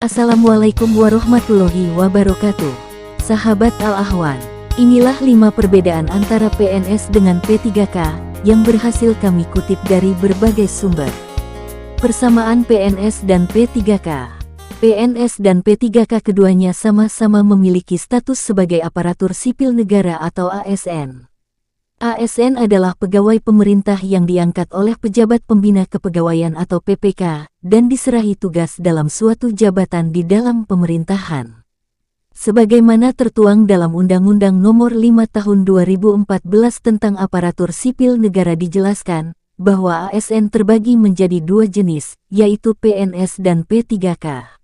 Assalamualaikum warahmatullahi wabarakatuh. Sahabat Al-Ahwan, inilah 5 perbedaan antara PNS dengan P3K yang berhasil kami kutip dari berbagai sumber. Persamaan PNS dan P3K. PNS dan P3K keduanya sama-sama memiliki status sebagai aparatur sipil negara atau ASN. ASN adalah pegawai pemerintah yang diangkat oleh pejabat pembina kepegawaian atau PPK dan diserahi tugas dalam suatu jabatan di dalam pemerintahan. Sebagaimana tertuang dalam Undang-Undang Nomor 5 Tahun 2014 tentang Aparatur Sipil Negara dijelaskan bahwa ASN terbagi menjadi 2 jenis, yaitu PNS dan P3K.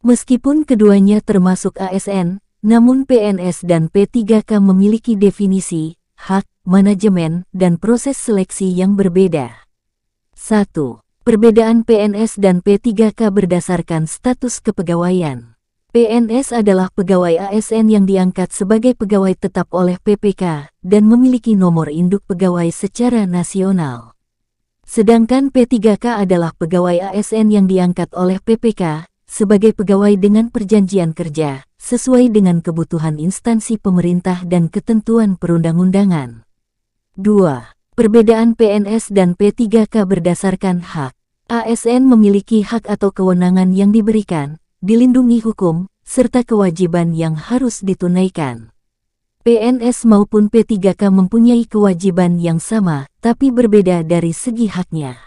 Meskipun keduanya termasuk ASN, namun PNS dan P3K memiliki definisi, hak, manajemen, dan proses seleksi yang berbeda. 1. Perbedaan PNS dan P3K berdasarkan status kepegawaian. PNS adalah pegawai ASN yang diangkat sebagai pegawai tetap oleh PPK dan memiliki nomor induk pegawai secara nasional. Sedangkan P3K adalah pegawai ASN yang diangkat oleh PPK sebagai pegawai dengan perjanjian kerja, sesuai dengan kebutuhan instansi pemerintah dan ketentuan perundang-undangan. 2. Perbedaan PNS dan P3K berdasarkan hak. ASN memiliki hak atau kewenangan yang diberikan, dilindungi hukum, serta kewajiban yang harus ditunaikan. PNS maupun P3K mempunyai kewajiban yang sama, tapi berbeda dari segi haknya.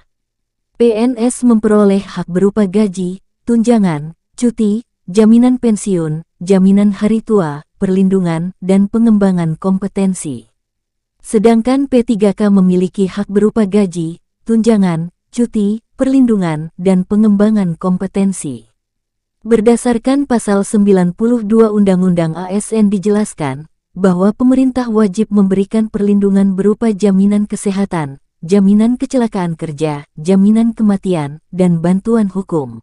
PNS memperoleh hak berupa gaji, tunjangan, cuti, jaminan pensiun, jaminan hari tua, perlindungan, dan pengembangan kompetensi. Sedangkan P3K memiliki hak berupa gaji, tunjangan, cuti, perlindungan, dan pengembangan kompetensi. Berdasarkan pasal 92 Undang-Undang ASN dijelaskan bahwa pemerintah wajib memberikan perlindungan berupa jaminan kesehatan, jaminan kecelakaan kerja, jaminan kematian, dan bantuan hukum.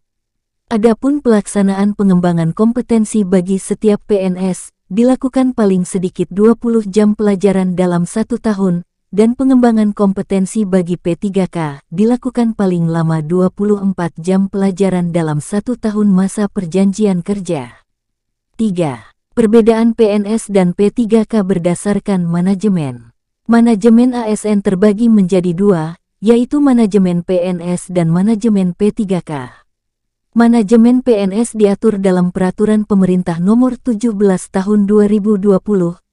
Adapun pelaksanaan pengembangan kompetensi bagi setiap PNS dilakukan paling sedikit 20 jam pelajaran dalam 1 tahun, dan pengembangan kompetensi bagi P3K dilakukan paling lama 24 jam pelajaran dalam 1 tahun masa perjanjian kerja. 3. Perbedaan PNS dan P3K berdasarkan manajemen. Manajemen ASN terbagi menjadi 2, yaitu manajemen PNS dan manajemen P3K. Manajemen PNS diatur dalam Peraturan Pemerintah Nomor 17 Tahun 2020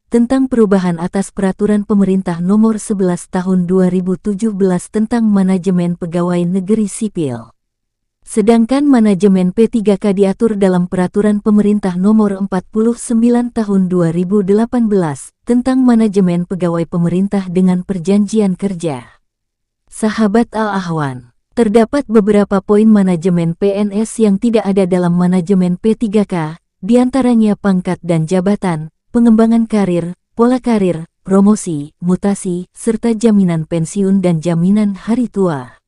tentang perubahan atas Peraturan Pemerintah Nomor 11 Tahun 2017 tentang Manajemen Pegawai Negeri Sipil. Sedangkan manajemen P3K diatur dalam Peraturan Pemerintah Nomor 49 Tahun 2018 tentang Manajemen Pegawai Pemerintah dengan Perjanjian Kerja. Sahabat Al-Ahwan, terdapat beberapa poin manajemen PNS yang tidak ada dalam manajemen P3K, diantaranya pangkat dan jabatan, pengembangan karir, pola karir, promosi, mutasi, serta jaminan pensiun dan jaminan hari tua.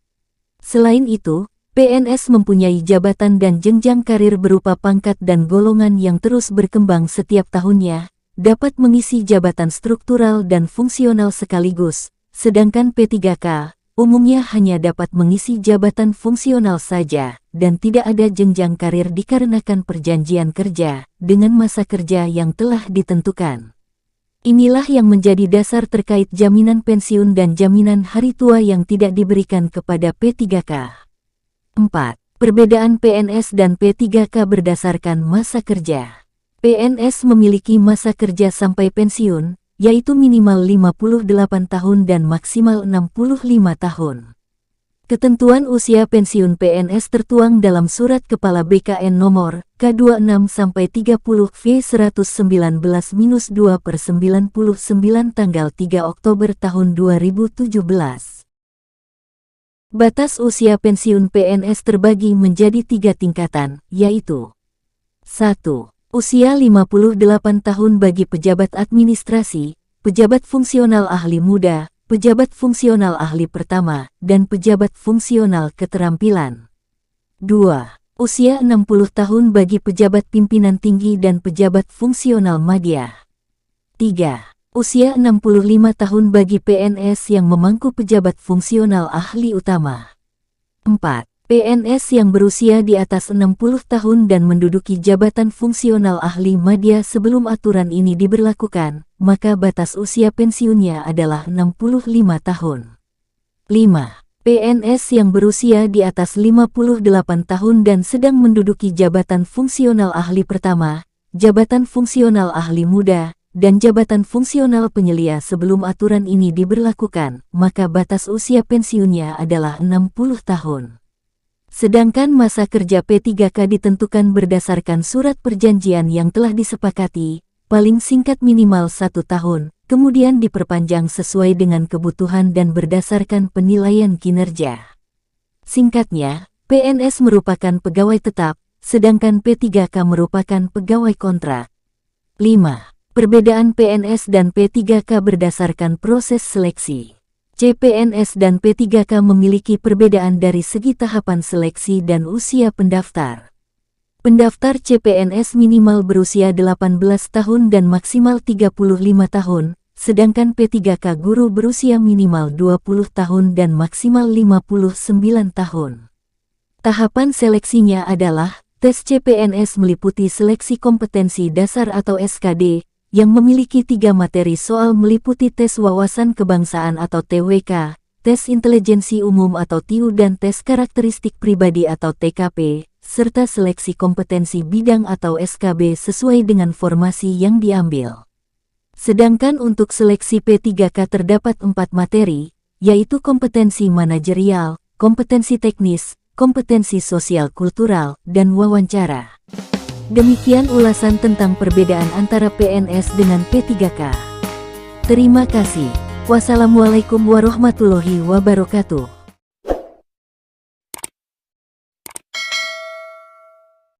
Selain itu, PNS mempunyai jabatan dan jenjang karir berupa pangkat dan golongan yang terus berkembang setiap tahunnya, dapat mengisi jabatan struktural dan fungsional sekaligus, sedangkan P3K umumnya hanya dapat mengisi jabatan fungsional saja, dan tidak ada jenjang karir dikarenakan perjanjian kerja dengan masa kerja yang telah ditentukan. Inilah yang menjadi dasar terkait jaminan pensiun dan jaminan hari tua yang tidak diberikan kepada P3K. 4. Perbedaan PNS dan P3K berdasarkan masa kerja. PNS memiliki masa kerja sampai pensiun, yaitu minimal 58 tahun dan maksimal 65 tahun. Ketentuan usia pensiun PNS tertuang dalam Surat Kepala BKN Nomor K26-V119-2/99 tanggal 3 Oktober tahun 2017. Batas usia pensiun PNS terbagi menjadi 3 tingkatan, yaitu 1. Usia 58 tahun bagi pejabat administrasi, pejabat fungsional ahli muda, pejabat fungsional ahli pertama, dan pejabat fungsional keterampilan. 2. Usia 60 tahun bagi pejabat pimpinan tinggi dan pejabat fungsional madya. 3. Usia 65 tahun bagi PNS yang memangku pejabat fungsional ahli utama. 4. PNS yang berusia di atas 60 tahun dan menduduki jabatan fungsional ahli media sebelum aturan ini diberlakukan, maka batas usia pensiunnya adalah 65 tahun. 5. PNS yang berusia di atas 58 tahun dan sedang menduduki jabatan fungsional ahli pertama, jabatan fungsional ahli muda, dan jabatan fungsional penyelia sebelum aturan ini diberlakukan, maka batas usia pensiunnya adalah 60 tahun. Sedangkan masa kerja P3K ditentukan berdasarkan surat perjanjian yang telah disepakati, paling singkat minimal 1 tahun, kemudian diperpanjang sesuai dengan kebutuhan dan berdasarkan penilaian kinerja. Singkatnya, PNS merupakan pegawai tetap, sedangkan P3K merupakan pegawai kontrak. 5. Perbedaan PNS dan P3K berdasarkan proses seleksi. CPNS dan P3K memiliki perbedaan dari segi tahapan seleksi dan usia pendaftar. Pendaftar CPNS minimal berusia 18 tahun dan maksimal 35 tahun, sedangkan P3K guru berusia minimal 20 tahun dan maksimal 59 tahun. Tahapan seleksinya adalah, tes CPNS meliputi seleksi kompetensi dasar atau SKD, yang memiliki 3 materi soal meliputi tes wawasan kebangsaan atau TWK, tes intelijensi umum atau TIU dan tes karakteristik pribadi atau TKP, serta seleksi kompetensi bidang atau SKB sesuai dengan formasi yang diambil. Sedangkan untuk seleksi P3K terdapat 4 materi, yaitu kompetensi manajerial, kompetensi teknis, kompetensi sosial kultural, dan wawancara. Demikian ulasan tentang perbedaan antara PNS dengan P3K. Terima kasih. Wassalamualaikum warahmatullahi wabarakatuh.